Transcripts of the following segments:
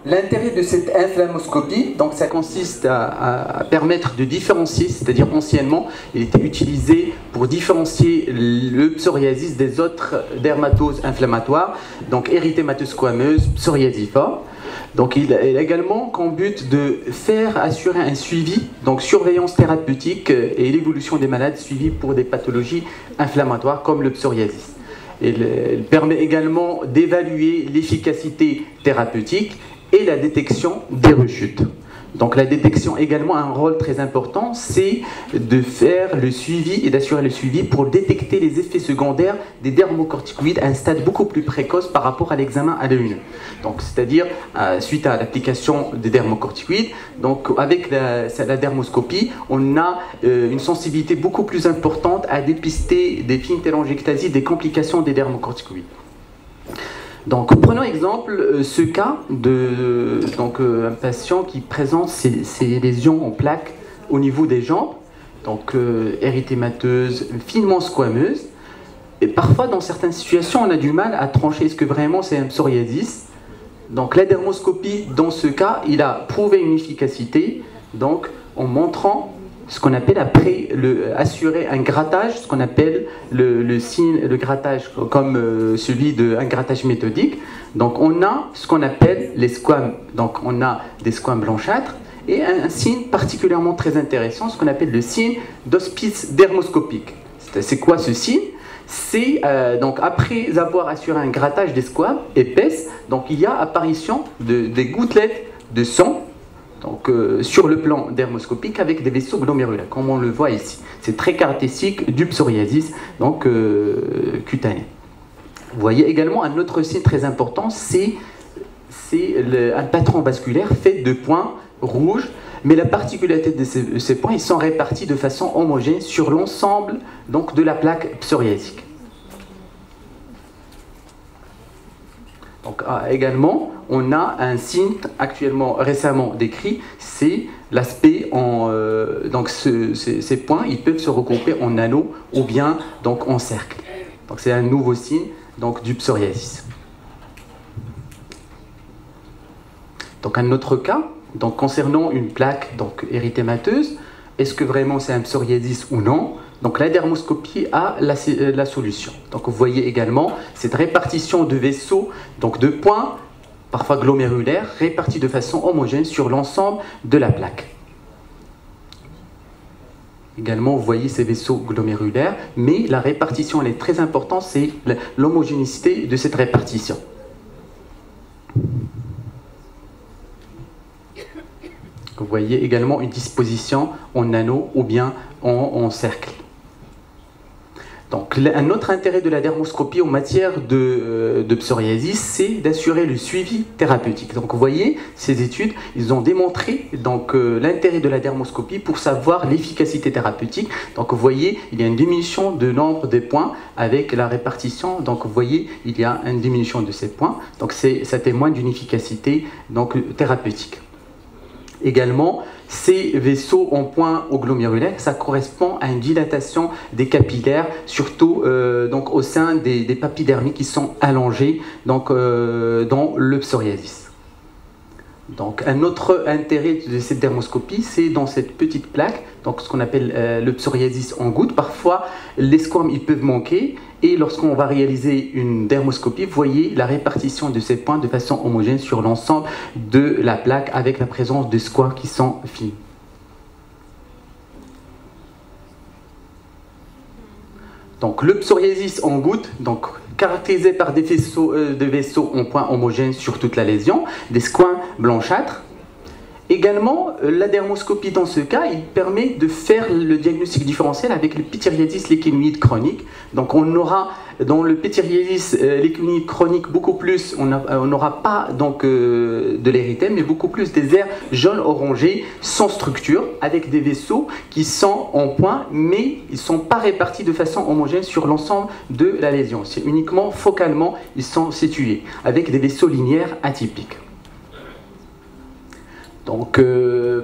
L'intérêt de cette inflammoscopie, donc ça consiste à permettre de différencier, c'est-à-dire anciennement, il était utilisé pour différencier le psoriasis des autres dermatoses inflammatoires, donc érythémateux squameuse, psoriasiforme. Donc il a également comme but de faire assurer un suivi, donc surveillance thérapeutique et l'évolution des malades suivis pour des pathologies inflammatoires comme le psoriasis. Il permet également d'évaluer l'efficacité thérapeutique et la détection des rechutes. Donc la détection également a un rôle très important, c'est de faire le suivi et d'assurer le suivi pour détecter les effets secondaires des dermocorticoïdes à un stade beaucoup plus précoce par rapport à l'examen à l'œil nu. Donc c'est-à-dire suite à l'application des dermocorticoïdes, donc avec la dermoscopie, on a une sensibilité beaucoup plus importante à dépister des fines télangiectasies, des complications des dermocorticoïdes. Donc, prenons exemple ce cas de un patient qui présente ses lésions en plaques au niveau des jambes, donc érythémateuses, finement squameuses. Et parfois, dans certaines situations, on a du mal à trancher est-ce que vraiment c'est un psoriasis. Donc, la dermoscopie, dans ce cas, il a prouvé une efficacité, donc en montrant ce qu'on appelle assurer un grattage, ce qu'on appelle le grattage comme celui d'un grattage méthodique. Donc on a ce qu'on appelle les squames, donc on a des squames blanchâtres et un signe particulièrement très intéressant, ce qu'on appelle le signe d'hospice dermoscopique. C'est quoi ce signe? C'est donc après avoir assuré un grattage des squames épaisses, donc il y a apparition des gouttelettes de sang. Donc, sur le plan dermoscopique avec des vaisseaux glomérulaires, comme on le voit ici. C'est très caractéristique du psoriasis donc, cutané. Vous voyez également un autre signe très important, c'est un patron vasculaire fait de points rouges, mais la particularité de ces points, ils sont répartis de façon homogène sur l'ensemble de la plaque psoriasique. Donc, également, on a un signe récemment décrit, c'est l'aspect donc ces points, ils peuvent se regrouper en anneaux ou bien donc en cercle. Donc c'est un nouveau signe donc du psoriasis. Donc un autre cas, donc concernant une plaque donc érythémateuse, est-ce que vraiment c'est un psoriasis ou non? Donc la dermoscopie a la solution. Donc vous voyez également cette répartition de vaisseaux, donc de points, parfois glomérulaires, répartis de façon homogène sur l'ensemble de la plaque. Également, vous voyez ces vaisseaux glomérulaires, mais la répartition elle est très importante, c'est l'homogénéité de cette répartition. Vous voyez également une disposition en anneau ou bien en cercle. Donc, un autre intérêt de la dermoscopie en matière de psoriasis, c'est d'assurer le suivi thérapeutique. Donc, vous voyez, ces études, ils ont démontré l'intérêt de la dermoscopie pour savoir l'efficacité thérapeutique. Donc, vous voyez, il y a une diminution de nombre de points avec la répartition. Donc, vous voyez, il y a une diminution de ces points. Donc, ça témoigne d'une efficacité thérapeutique. Également, ces vaisseaux en points glomérulaires, ça correspond à une dilatation des capillaires, surtout au sein des papilles dermiques qui sont allongées dans le psoriasis. Donc, un autre intérêt de cette dermoscopie, c'est dans cette petite plaque, donc ce qu'on appelle le psoriasis en gouttes. Parfois, les squames ils peuvent manquer et lorsqu'on va réaliser une dermoscopie, vous voyez la répartition de ces points de façon homogène sur l'ensemble de la plaque avec la présence de squames qui sont finis. Donc, le psoriasis en gouttes, donc caractérisé par des vaisseaux en points homogènes sur toute la lésion, des squames blanchâtres. Également, la dermoscopie dans ce cas, il permet de faire le diagnostic différentiel avec le pityriasis lichenoïde chronique. Donc on aura dans le pityriasis lichenoïde chronique beaucoup plus, on n'aura pas de l'érythème, mais beaucoup plus des aires jaunes orangées sans structure, avec des vaisseaux qui sont en point, mais ils ne sont pas répartis de façon homogène sur l'ensemble de la lésion. C'est uniquement focalement, ils sont situés, avec des vaisseaux linéaires atypiques. Donc,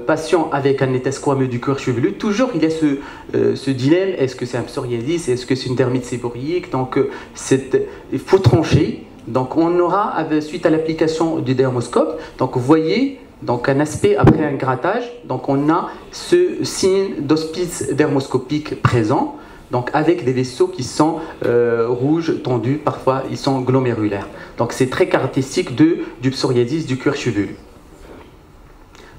patient avec un état squameux du cuir chevelu, toujours il y a ce dilemme, est-ce que c'est un psoriasis, est-ce que c'est une dermite séborrhéique? Donc, il faut trancher, Donc on aura, suite à l'application du dermoscope, donc vous voyez donc un aspect après un grattage, donc on a ce signe d'hospice dermoscopique présent, donc avec des vaisseaux qui sont rouges, tendus, parfois ils sont glomérulaires. Donc c'est très caractéristique du psoriasis du cuir chevelu.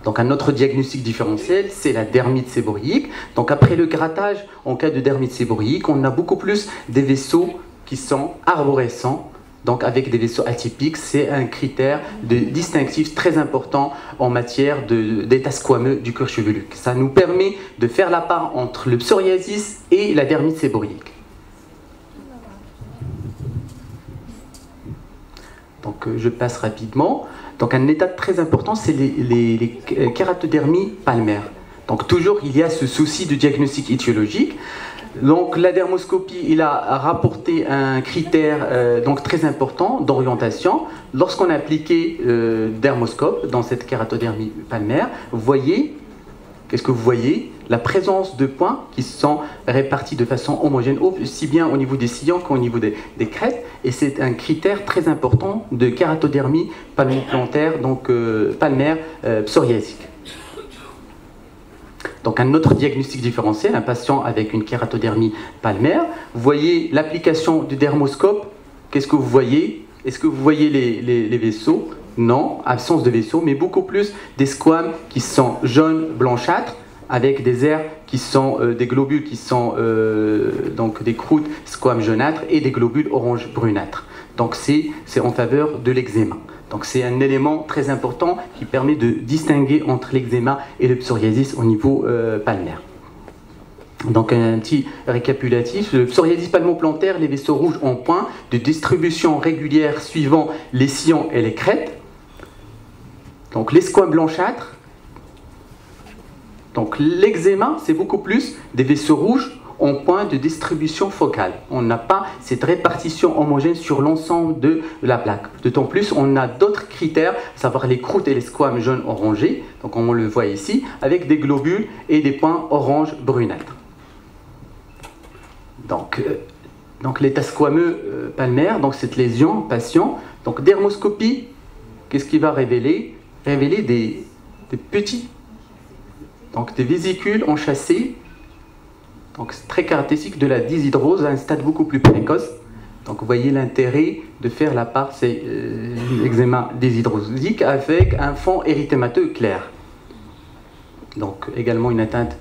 Donc un autre diagnostic différentiel, c'est la dermite séborrhéique. Donc après le grattage, en cas de dermite séborrhéique, on a beaucoup plus des vaisseaux qui sont arborescents, donc avec des vaisseaux atypiques. C'est un critère distinctif très important en matière d'état squameux du cuir chevelu. Ça nous permet de faire la part entre le psoriasis et la dermite séborrhéique. Donc je passe rapidement. Donc un état très important, c'est les kératodermies palmaires. Donc toujours, il y a ce souci de diagnostic étiologique. Donc la dermoscopie, il a rapporté un critère donc très important d'orientation. Lorsqu'on a appliqué dermoscope dans cette kératodermie palmaire, vous voyez, qu'est-ce que vous voyez? La présence de points qui sont répartis de façon homogène, aussi bien au niveau des sillons qu'au niveau des crêtes. Et c'est un critère très important de kératodermie palmoplantaire, donc palmaire psoriasique. Donc un autre diagnostic différentiel, un patient avec une kératodermie palmaire. Vous voyez l'application du dermoscope. Qu'est-ce que vous voyez? Est-ce que vous voyez les vaisseaux? Non, absence de vaisseaux, mais beaucoup plus des squames qui sont jaunes blanchâtres, avec des aires qui sont des globules qui sont donc des croûtes squames jaunâtres et des globules orange brunâtres. Donc c'est en faveur de l'eczéma. Donc c'est un élément très important qui permet de distinguer entre l'eczéma et le psoriasis au niveau palmaire. Donc un petit récapitulatif, le psoriasis palmoplantaire, les vaisseaux rouges en point de distribution régulière suivant les sillons et les crêtes. Donc les squames blanchâtres. Donc l'eczéma, c'est beaucoup plus des vaisseaux rouges en point de distribution focale. On n'a pas cette répartition homogène sur l'ensemble de la plaque. D'autant plus, on a d'autres critères, à savoir les croûtes et les squames jaunes orangés, donc on le voit ici, avec des globules et des points orange brunâtres. Donc l'état squameux palmaire, donc cette lésion, patient, donc dermoscopie, qu'est-ce qui va révéler? Révéler des petits, donc des vésicules enchâssées. Donc c'est très caractéristique de la dyshydrose à un stade beaucoup plus précoce. Donc vous voyez l'intérêt de faire la part, c'est l'eczéma dyshydrosique avec un fond érythémateux clair. Donc également une atteinte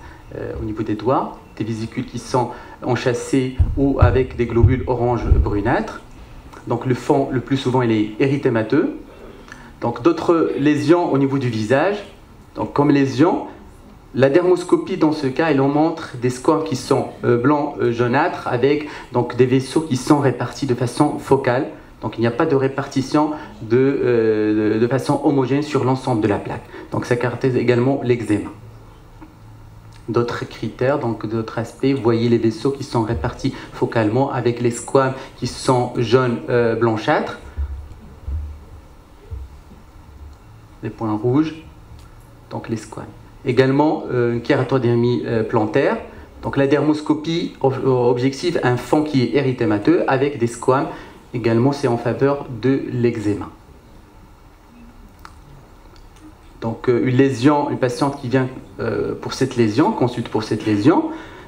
au niveau des doigts, des vésicules qui sont enchâssées ou avec des globules orange brunâtres. Donc le fond le plus souvent il est érythémateux. Donc d'autres lésions au niveau du visage, donc comme lésions. La dermoscopie, dans ce cas, elle en montre des squames qui sont blancs jaunâtres avec donc, des vaisseaux qui sont répartis de façon focale. Donc il n'y a pas de répartition de façon homogène sur l'ensemble de la plaque. Donc ça caractérise également l'eczéma. D'autres critères, donc d'autres aspects, vous voyez les vaisseaux qui sont répartis focalement avec les squames qui sont jaunes blanchâtres. Les points rouges, donc les squames. Également une kératodermie plantaire. Donc la dermoscopie objective un fond qui est érythémateux avec des squames. Également c'est en faveur de l'eczéma. Donc une lésion, une patiente qui vient pour cette lésion, consulte pour cette lésion.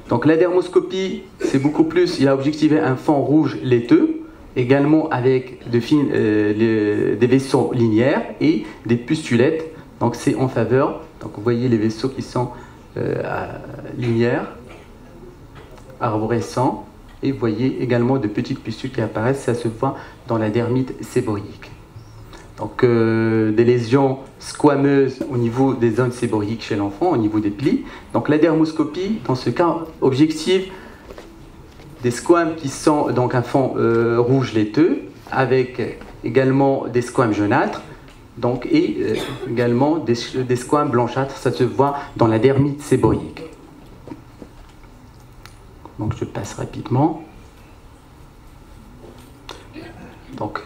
Donc la dermoscopie c'est beaucoup plus, il a objectivé un fond rouge laiteux. Également avec des vaisseaux linéaires et des pustulettes. Donc c'est en faveur. Donc vous voyez les vaisseaux qui sont linéaires, arborescents, et vous voyez également de petites pustules qui apparaissent, ça se voit dans la dermite séborrhéique. Donc des lésions squameuses au niveau des zones séborrhéiques chez l'enfant, au niveau des plis. Donc la dermoscopie, dans ce cas, objective des squames qui sont donc un fond rouge laiteux, avec également des squames jaunâtres. Donc, et également des squames blanchâtres, ça se voit dans la dermite séborrhéique. Donc je passe rapidement. Donc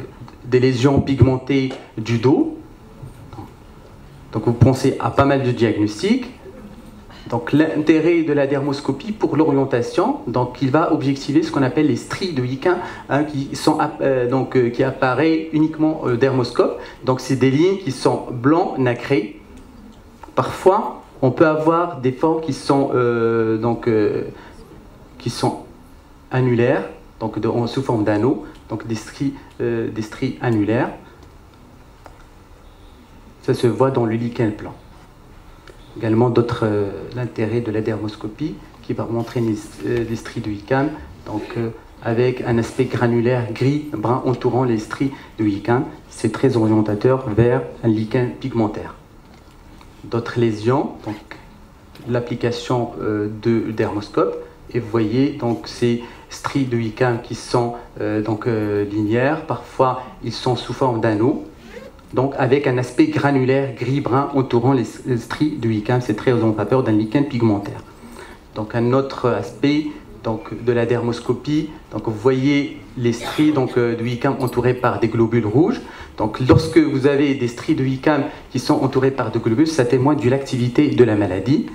des lésions pigmentées du dos. Donc vous pensez à pas mal de diagnostics. Donc l'intérêt de la dermoscopie pour l'orientation, donc il va objectiver ce qu'on appelle les stries de Hicken, hein, qui apparaissent uniquement au dermoscope. Donc c'est des lignes qui sont blancs nacrés. Parfois, on peut avoir des formes qui sont annulaires, donc sous forme d'anneaux, donc des stries annulaires. Ça se voit dans le lichen plan. Également l'intérêt de la dermoscopie qui va montrer les stries de Hicken, avec un aspect granulaire gris-brun entourant les stries de Hicken. C'est très orientateur vers un lichen pigmentaire. D'autres lésions, donc l'application de dermoscope, et vous voyez donc ces stries de Hicken qui sont linéaires, parfois ils sont sous forme d'anneaux, donc avec un aspect granulaire gris-brun entourant les stries de Hicken. C'est très orientateur d'un lichen pigmentaire. Donc un autre aspect de la dermoscopie, donc vous voyez les stries de Hicken entourées par des globules rouges. Donc lorsque vous avez des stries de Hicken qui sont entourées par des globules, ça témoigne de l'activité de la maladie.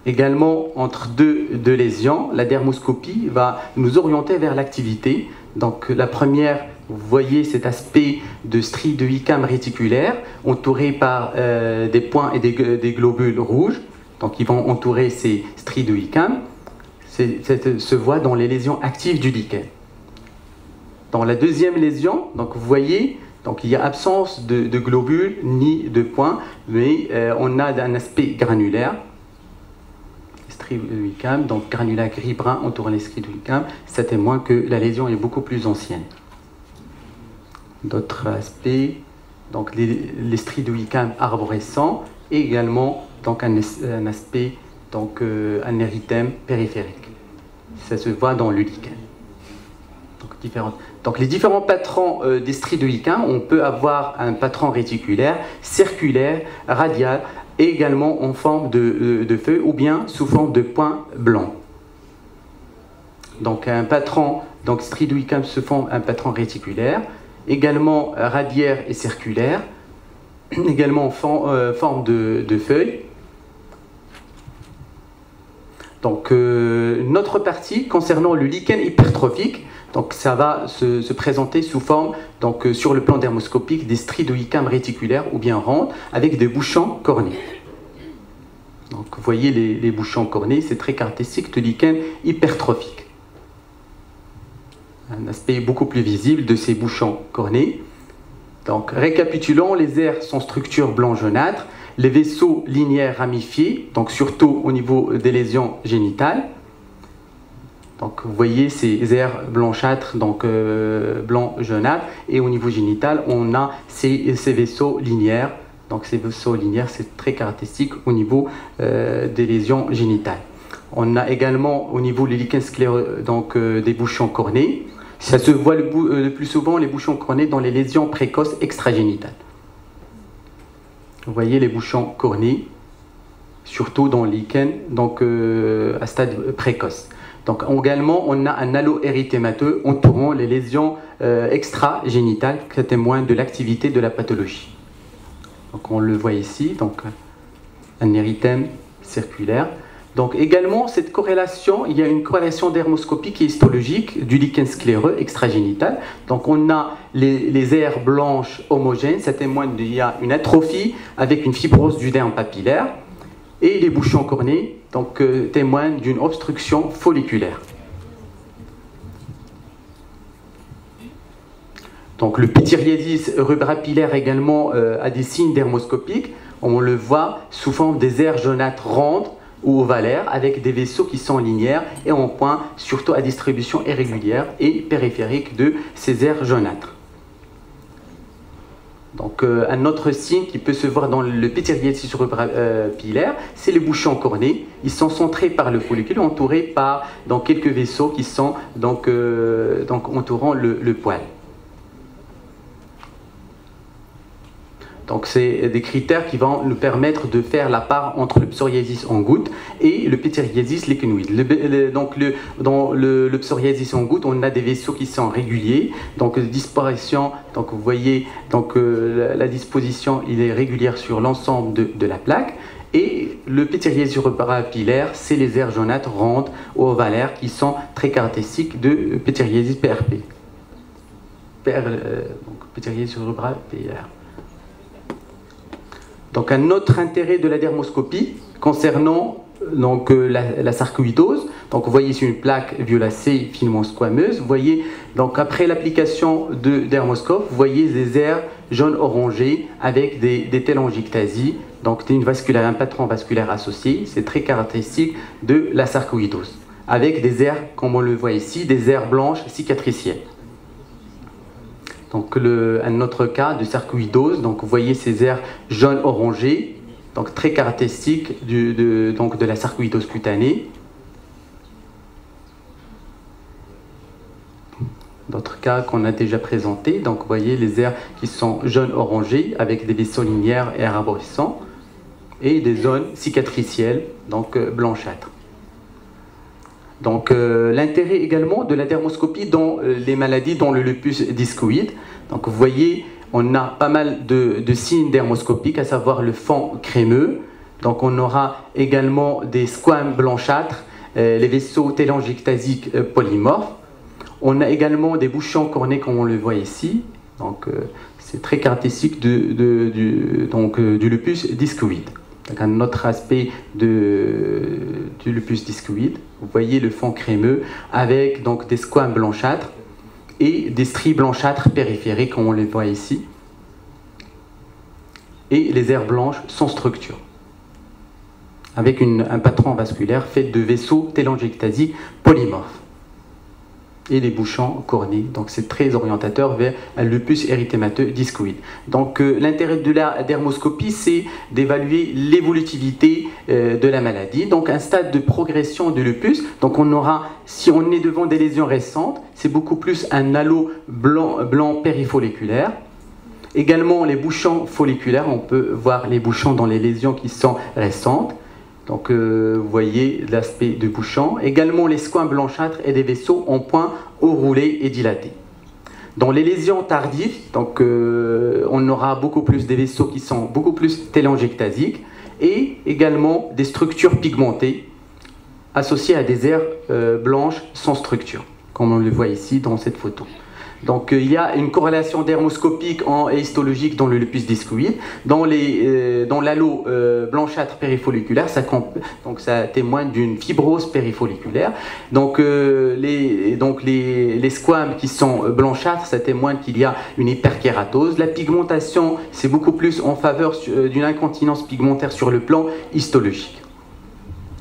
Également, entre deux lésions, la dermoscopie va nous orienter vers l'activité. Donc la première, vous voyez cet aspect de stries de Hicken réticulaires entourées par des points et des globules rouges. Donc ils vont entourer ces stries de Hicken. Se voit dans les lésions actives du lichen. Dans la deuxième lésion, donc vous voyez, donc il y a absence de globules ni de points, mais on a un aspect granulaire. Stries de Hicken, donc granulaire gris-brun entourant les stries de Hicken, ça témoigne que la lésion est beaucoup plus ancienne. D'autres aspects, donc les stries de Hicken arborescents, et également donc un aspect, un érythème périphérique. Ça se voit dans le lichen. Donc les différents patrons des stries de Hicken, on peut avoir un patron réticulaire, circulaire, radial, et également en forme de feuille ou bien sous forme de points blancs. Donc un patron, stries de Hicken se forme un patron réticulaire, également radiaire et circulaire, également en forme de feuille. Donc notre partie concernant le lichen hypertrophique, donc ça va se présenter sous forme, sur le plan dermoscopique, des stries de Hicken réticulaires ou bien rondes avec des bouchons cornés. Donc vous voyez les bouchons cornés, c'est très caractéristique de lichen hypertrophique. Un aspect beaucoup plus visible de ces bouchons cornés. Donc récapitulons, les aires sont structures blanc-jaunâtres, les vaisseaux linéaires ramifiés, donc surtout au niveau des lésions génitales. Donc vous voyez ces aires blanchâtres, blanc-jaunâtres, et au niveau génital, on a ces vaisseaux linéaires. Donc ces vaisseaux linéaires, c'est très caractéristique au niveau des lésions génitales. On a également au niveau du lichen scléreux, des bouchons cornés. Ça se voit le plus souvent, les bouchons cornés, dans les lésions précoces extragénitales. Vous voyez les bouchons cornés, surtout dans le lichen, à stade précoce. Donc également, on a un halo érythémateux entourant les lésions extragénitales qui témoignent de l'activité de la pathologie. Donc on le voit ici, un érythème circulaire. Donc également, cette corrélation, il y a une corrélation dermoscopique et histologique du lichen scléreux extragénital. Donc on a les aires blanches homogènes, ça témoigne qu'il y a une atrophie avec une fibrose du derme papillaire. Et les bouchons cornés témoignent d'une obstruction folliculaire. Donc le pityriasis rubrapilaire également a des signes dermoscopiques. On le voit sous forme des aires jaunâtres rondes ou ovalaires avec des vaisseaux qui sont linéaires et en point surtout à distribution irrégulière et périphérique de ces aires jaunâtres. Donc un autre signe qui peut se voir dans le pityriasis rubrapilaire, c'est les bouchons cornés. Ils sont centrés par le follicule, entourés par quelques vaisseaux qui sont entourant le poil. Donc c'est des critères qui vont nous permettre de faire la part entre le psoriasis en goutte et le pityriasis lichenoïde. Dans le psoriasis en goutte, on a des vaisseaux qui sont réguliers, disparition. Donc vous voyez, la disposition il est régulière sur l'ensemble de la plaque. Et le pétériésure papillaire, c'est les aires jaunâtres rondes ou ovalaires qui sont très caractéristiques de pétériésie PRP. Pétériésure papillaire. Donc un autre intérêt de la dermoscopie concernant donc, la sarcoïdose. Donc vous voyez ici une plaque violacée finement squameuse. Vous voyez donc après l'application de dermoscope, vous voyez des aires jaune orangé avec des télangiectasies. Donc un patron vasculaire associé. C'est très caractéristique de la sarcoïdose. Avec des aires, comme on le voit ici, des aires blanches cicatricielles. Donc un autre cas de sarcoïdose, donc vous voyez ces aires jaune orangé, donc très caractéristique de la sarcoïdose cutanée. D'autres cas qu'on a déjà présentés, donc vous voyez les aires qui sont jaune orangé avec des vaisseaux linéaires et arborescents et des zones cicatricielles, donc blanchâtres. Donc l'intérêt également de la dermoscopie dans les maladies dont le lupus discoïde. Donc vous voyez, on a pas mal de signes dermoscopiques, à savoir le fond crémeux. Donc on aura également des squames blanchâtres, les vaisseaux télangiectasiques polymorphes. On a également des bouchons cornés comme on le voit ici. Donc c'est très caractéristique du lupus discoïde. Donc, un autre aspect du lupus discoïde, vous voyez le fond crémeux avec donc, des squames blanchâtres et des stries blanchâtres périphériques comme on les voit ici, et les aires blanches sans structure, avec un patron vasculaire fait de vaisseaux télangiectasiques polymorphes et les bouchons cornés. Donc c'est très orientateur vers un lupus érythémateux discoïde. Donc l'intérêt de la dermoscopie, c'est d'évaluer l'évolutivité de la maladie. Donc un stade de progression du lupus. Donc on aura, si on est devant des lésions récentes, c'est beaucoup plus un halo blanc périfolliculaire. Également les bouchons folliculaires, on peut voir les bouchons dans les lésions qui sont récentes. Donc vous voyez l'aspect du bouchon. Également les squames blanchâtres et des vaisseaux en point haut roulé et dilatés. Dans les lésions tardives, donc, on aura beaucoup plus des vaisseaux qui sont beaucoup plus télangiectasiques et également des structures pigmentées associées à des aires blanches sans structure, comme on le voit ici dans cette photo. Donc il y a une corrélation dermoscopique et histologique dans le lupus discoïde. Dans l'halo blanchâtre périfolliculaire, ça témoigne d'une fibrose périfolliculaire. Donc les squames qui sont blanchâtres, ça témoigne qu'il y a une hyperkératose. La pigmentation, c'est beaucoup plus en faveur d'une incontinence pigmentaire sur le plan histologique.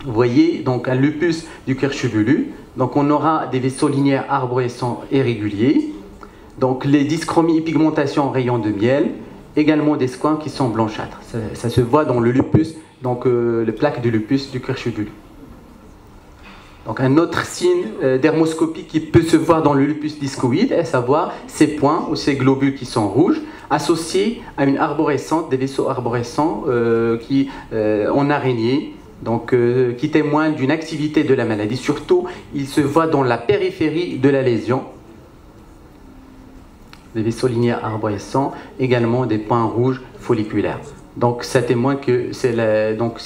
Vous voyez donc un lupus du cuir chevelu. Donc on aura des vaisseaux linéaires arborescents et réguliers. Donc les dyschromies et pigmentations en rayon de miel, également des squames qui sont blanchâtres. Ça se voit dans le lupus, donc le plaque du lupus du cuir chevelu. Donc un autre signe dermoscopique qui peut se voir dans le lupus discoïde, à savoir ces points ou ces globules qui sont rouges, associés à une arborescente, des vaisseaux arborescents en araignée, donc qui témoignent d'une activité de la maladie. Surtout, il se voit dans la périphérie de la lésion. Des vaisseaux linéaires arborescents, également des points rouges folliculaires. Donc ça témoigne que c'est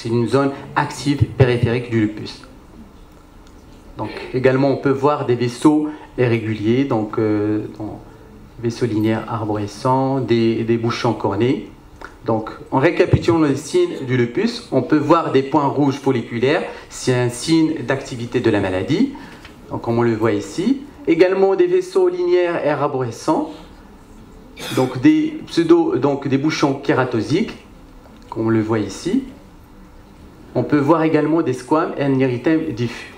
une zone active périphérique du lupus. Donc également on peut voir des vaisseaux irréguliers, donc vaisseaux linéaires arborescents, des bouchons cornés. Donc en récapitulant les signes du lupus, on peut voir des points rouges folliculaires, c'est un signe d'activité de la maladie, donc comme on le voit ici. Également des vaisseaux linéaires et arborescents, donc des bouchons kératosiques, comme on le voit ici. On peut voir également des squames et un érythème diffus.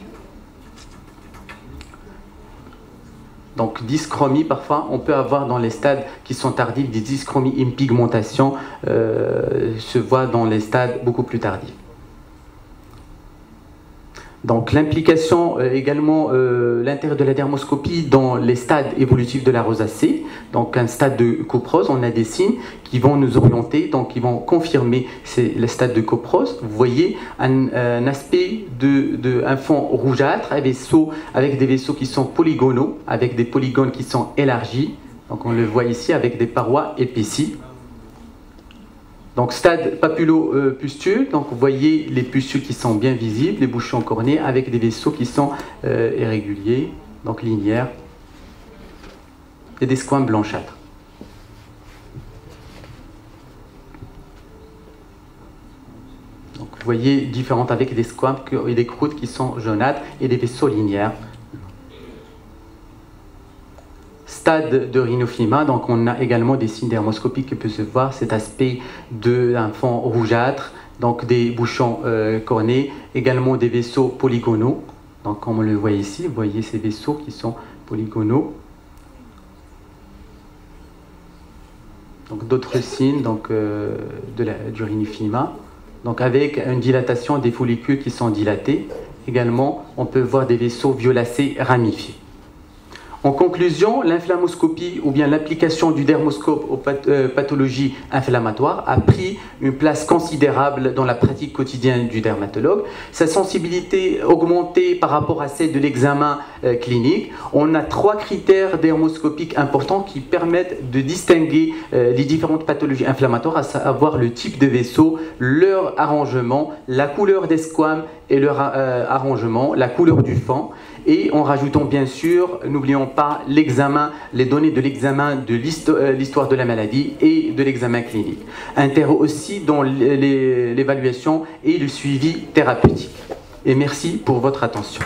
Donc dyschromie, parfois, on peut avoir dans les stades qui sont tardifs des dyschromies, une pigmentation se voit dans les stades beaucoup plus tardifs. Donc l'implication également, l'intérêt de la dermoscopie dans les stades évolutifs de la rosacée, donc un stade de coprose, on a des signes qui vont nous orienter, donc qui vont confirmer le stade de coprose. Vous voyez un aspect un fond rougeâtre avec des vaisseaux qui sont polygonaux, avec des polygones qui sont élargis, donc on le voit ici avec des parois épaissies. Donc stade papulopustule, donc vous voyez les pustules qui sont bien visibles, les bouchons cornés avec des vaisseaux qui sont irréguliers, donc linéaires, et des squames blanchâtres. Donc vous voyez différentes avec des squames et des croûtes qui sont jaunâtres et des vaisseaux linéaires. Stade de rhinophyma, donc on a également des signes dermoscopiques qui peuvent se voir, cet aspect d'un fond rougeâtre, donc des bouchons cornés, également des vaisseaux polygonaux, donc comme on le voit ici, vous voyez ces vaisseaux qui sont polygonaux. Donc d'autres signes donc, du rhinophyma, donc avec une dilatation des follicules qui sont dilatés. Également, on peut voir des vaisseaux violacés ramifiés. En conclusion, l'inflammoscopie ou bien l'application du dermoscope aux pathologies inflammatoires a pris une place considérable dans la pratique quotidienne du dermatologue. Sa sensibilité augmentée par rapport à celle de l'examen clinique. On a 3 critères dermoscopiques importants qui permettent de distinguer les différentes pathologies inflammatoires, à savoir le type de vaisseau, leur arrangement, la couleur des squames et leur arrangement, la couleur du fond. Et en rajoutant bien sûr, n'oublions pas l'examen, les données de l'examen de l'histoire de la maladie et de l'examen clinique. Intérêt aussi dans l'évaluation et le suivi thérapeutique. Et merci pour votre attention.